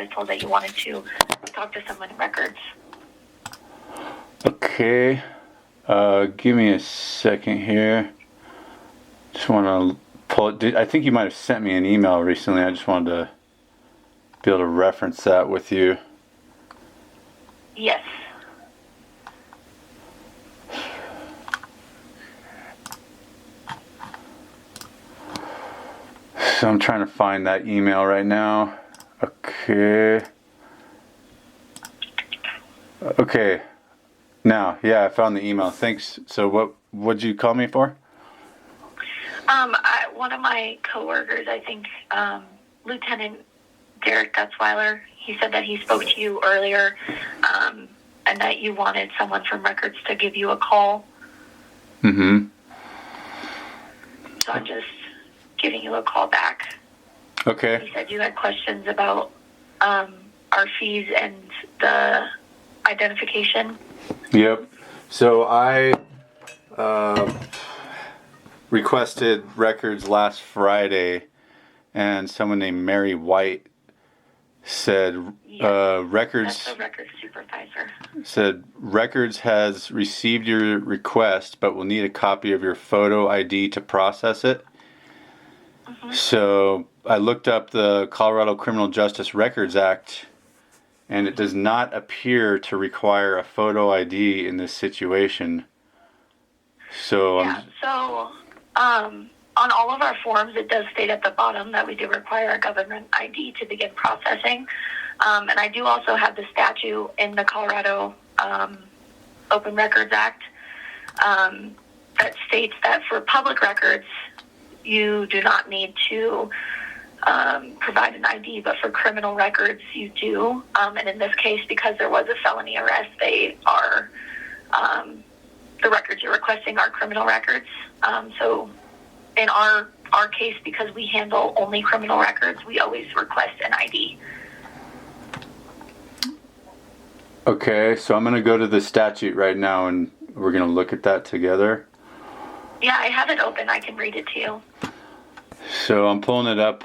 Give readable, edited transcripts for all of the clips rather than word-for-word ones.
was told that you wanted to talk to someone in records. Okay. Give me a second here. Just want to pull it. I think you might have sent me an email recently. I just wanted to be able to reference that with you. Yes. So I'm trying to find that email right now. Okay. Okay. Now, yeah, I found the email. Thanks. So what'd you call me for? One of my coworkers, I think, Lieutenant Derek Gutzweiler, he said that he spoke to you earlier, and that you wanted someone from records to give you a call. Mm-hmm. So I'm just giving you a call back. Okay. He said you had questions about our fees and the identification. Yep. So I requested records last Friday, and someone named Mary White said records. That's the records supervisor. Said records has received your request, but will need a copy of your photo ID to process it. Mm-hmm. So I looked up the Colorado Criminal Justice Records Act, and it does not appear to require a photo ID in this situation. So yeah. So on all of our forms, it does state at the bottom that we do require a government ID to begin processing. And I do also have the statute in the Colorado Open Records Act that states that for public records, you do not need to provide an ID, but for criminal records, you do. And in this case, because there was a felony arrest, they are, the records you're requesting are criminal records. So in our case, because we handle only criminal records, we always request an ID. Okay, so I'm going to go to the statute right now, and we're going to look at that together. Yeah, I have it open. I can read it to you. So I'm pulling it up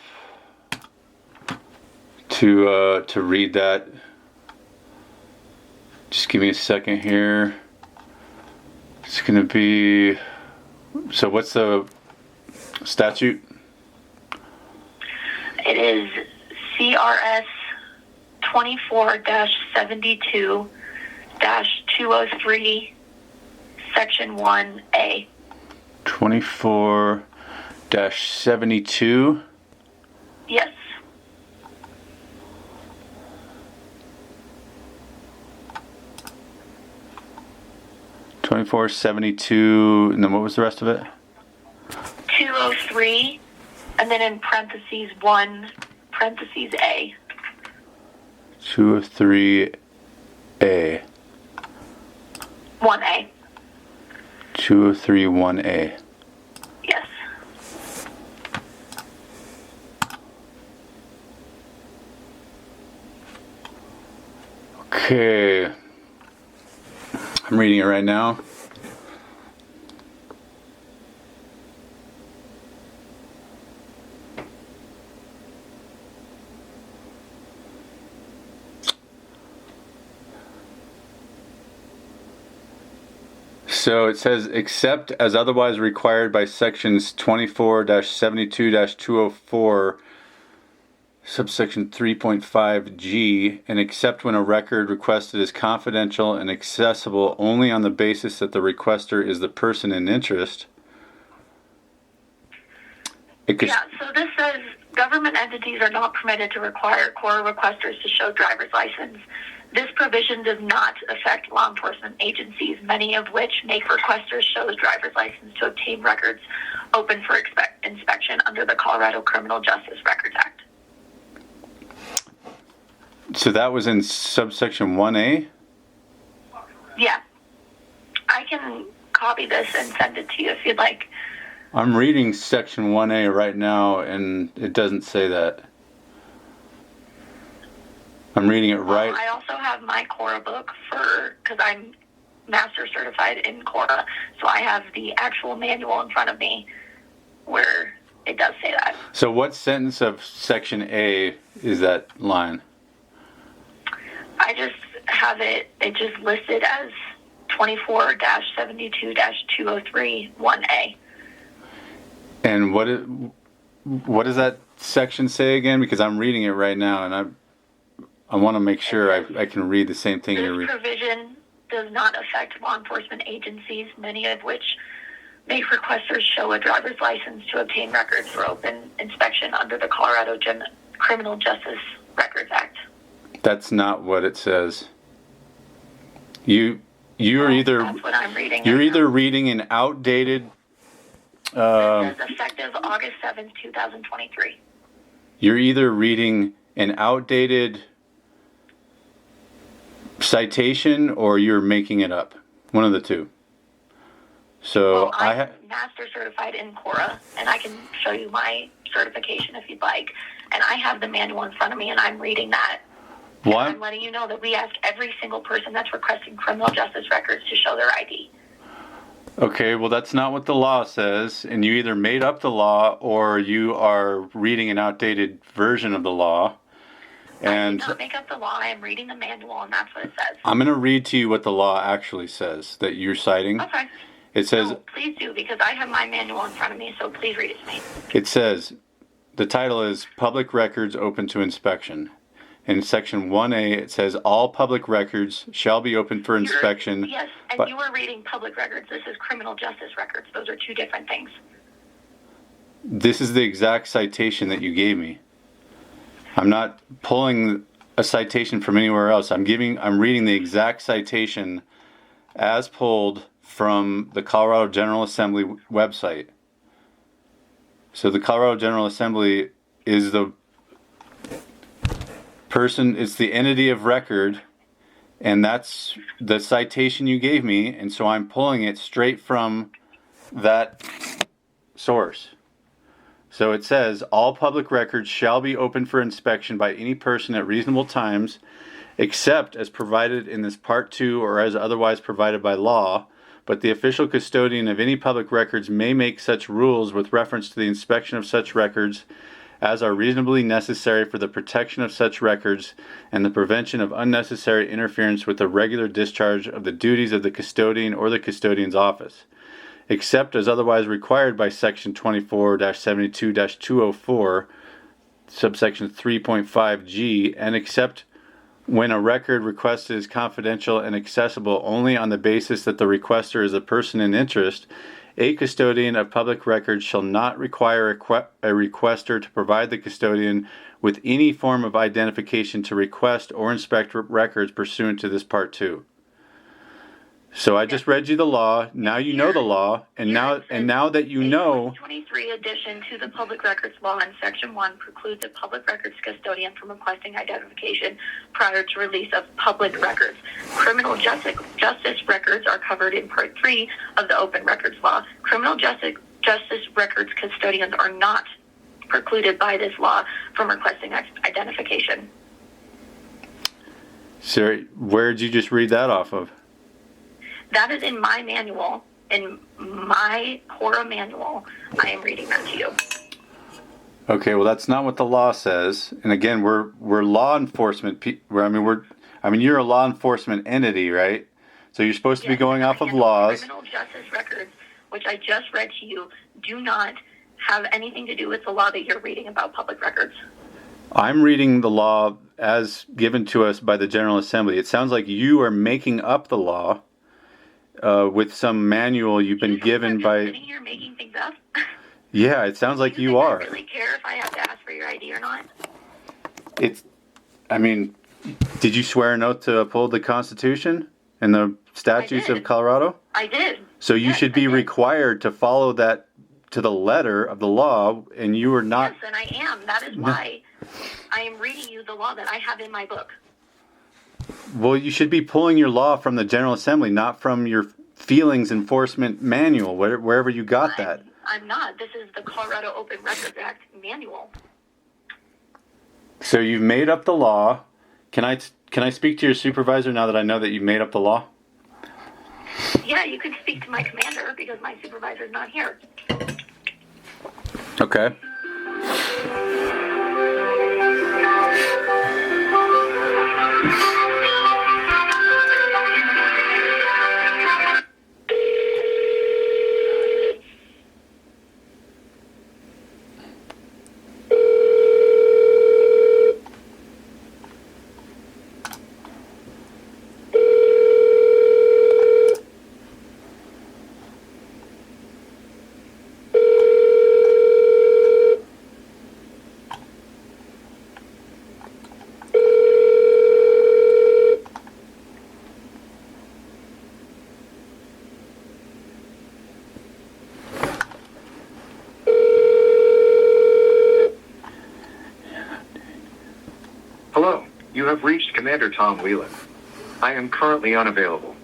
to read that. Just give me a second here. It's going to be... So what's the statute? It is CRS 24-72-203, Section 1A. 24-72? Yes. $24.72, and then what was the rest of it? 203, and then in parentheses 1, parentheses A. 203A. 1A. 2031A. Yes. Okay. I'm reading it right now. So it says, except as otherwise required by sections 24-72-204, subsection 3.5G, and except when a record requested is confidential and accessible only on the basis that the requester is the person in interest. Yeah, so this says government entities are not permitted to require core requesters to show driver's license. This provision does not affect law enforcement agencies, many of which make requesters show the driver's license to obtain records open for inspection under the Colorado Criminal Justice Records Act. So that was in subsection 1A? Yeah. I can copy this and send it to you if you'd like. I'm reading section 1A right now, and it doesn't say that. I'm reading it right. I also have my Cora book because I'm master certified in Cora, so I have the actual manual in front of me where it does say that. So what sentence of section A is that line? I just have it just listed as 24-72-203-1A. And what does that section say again? Because I'm reading it right now, and I want to make sure I can read the same thing you're reading. This provision does not affect law enforcement agencies, many of which make requesters show a driver's license to obtain records for open inspection under the Colorado Criminal Justice Records Act. That's not what it says. You're either That's what I'm reading. You're either reading an outdated. It says effective August 7th, 2023. You're either reading an outdated citation or you're making it up. One of the two. So well, I'm master certified in Cora, and I can show you my certification if you'd like. And I have the manual in front of me, and I'm reading that. What? I'm letting you know that we ask every single person that's requesting criminal justice records to show their ID. Okay, well, that's not what the law says, and you either made up the law or you are reading an outdated version of the law. And I did not make up the law. I am reading the manual, and that's what it says. I'm going to read to you what the law actually says that you're citing. Okay. It says... No, please do, because I have my manual in front of me, so please read it to me. It says, the title is Public Records Open to Inspection. In section 1A, it says, all public records shall be open for inspection. Yes, and you were reading public records. This is criminal justice records. Those are two different things. This is the exact citation that you gave me. I'm not pulling a citation from anywhere else. I'm reading the exact citation as pulled from the Colorado General Assembly website. So the Colorado General Assembly is the person, it's the entity of record, and that's the citation you gave me, and so I'm pulling it straight from that source. So it says, all public records shall be open for inspection by any person at reasonable times, except as provided in this Part 2 or as otherwise provided by law, but the official custodian of any public records may make such rules with reference to the inspection of such records as are reasonably necessary for the protection of such records and the prevention of unnecessary interference with the regular discharge of the duties of the custodian or the custodian's office, except as otherwise required by Section 24-72-204, subsection 3.5G, and except when a record requested is confidential and accessible only on the basis that the requester is a person in interest. A custodian of public records shall not require a requester to provide the custodian with any form of identification to request or inspect records pursuant to this Part 2. So I just read you the law. Now you know the law, and now that you know. 23 addition to the Public Records Law in Section 1 precludes a public records custodian from requesting identification prior to release of public records. Criminal justice records are covered in Part 3 of the Open Records Law. Criminal justice records custodians are not precluded by this law from requesting identification. Sir, where did you just read that off of? That is in my manual, in my Cora manual. I am reading that to you. Okay, well, that's not what the law says. And again, we're law enforcement. You're a law enforcement entity, right? So you're supposed to be going off of laws. Criminal justice records, which I just read to you, do not have anything to do with the law that you're reading about public records. I'm reading the law as given to us by the General Assembly. It sounds like you are making up the law. With some manual you've been given by... Sitting here making things up? Yeah, it sounds like you are. I really care if I have to ask for your ID or not? Did you swear an oath to uphold the Constitution and the statutes of Colorado? I did. So you should be required to follow that to the letter of the law, and you are not... Yes, and I am. That is why I am reading you the law that I have in my book. Well, you should be pulling your law from the General Assembly, not from your feelings enforcement manual, wherever you got that. I'm not. This is the Colorado Open Records Act manual. So you've made up the law. Can I speak to your supervisor now that I know that you've made up the law? Yeah, you could speak to my commander because my supervisor's not here. Okay. have reached Commander Tom Whelan. I am currently unavailable.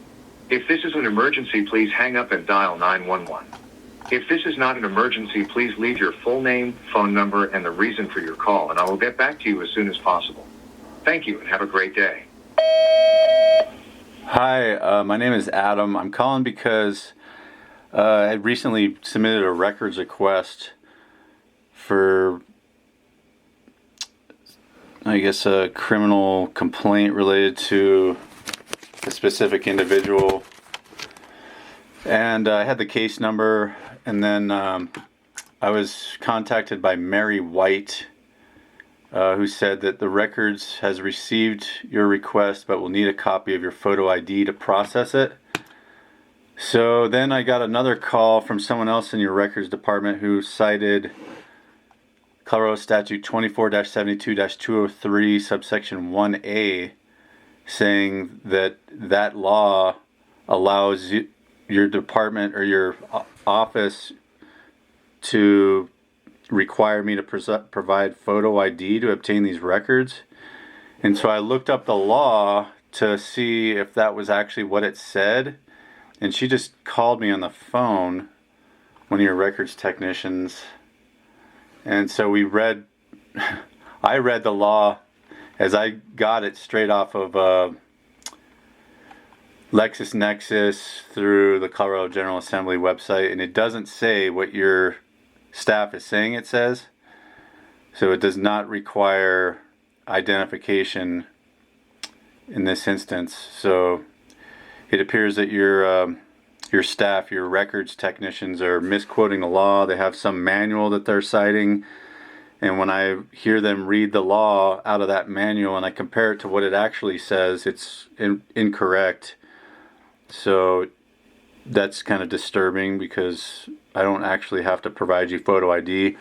If this is an emergency, please hang up and dial 911. If this is not an emergency, please leave your full name, phone number, and the reason for your call, and I will get back to you as soon as possible. Thank you, and have a great day. Hi, my name is Adam. I'm calling because I had recently submitted a records request for, I guess, a criminal complaint related to a specific individual. And I had the case number, and then I was contacted by Mary White, who said that the records has received your request but will need a copy of your photo ID to process it. So then I got another call from someone else in your records department who cited Colorado Statute 24-72-203 subsection 1A, saying that that law allows your department or your office to require me to provide photo ID to obtain these records. And so I looked up the law to see if that was actually what it said, and she just called me on the phone, one of your records technicians, and so I read the law as I got it straight off of LexisNexis through the Colorado General Assembly website, and it doesn't say what your staff is saying it says. So it does not require identification in this instance. So it appears that your staff, your records technicians, are misquoting the law. They have some manual that they're citing, and when I hear them read the law out of that manual and I compare it to what it actually says, it's incorrect. So that's kind of disturbing, because I don't actually have to provide you photo ID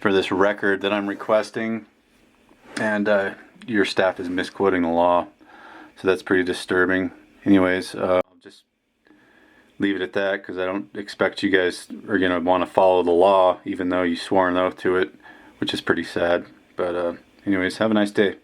for this record that I'm requesting, and your staff is misquoting the law. So that's pretty disturbing. Anyways, I'll just leave it at that, because I don't expect you guys are going to want to follow the law, even though you swore an oath to it, which is pretty sad. But anyways, have a nice day.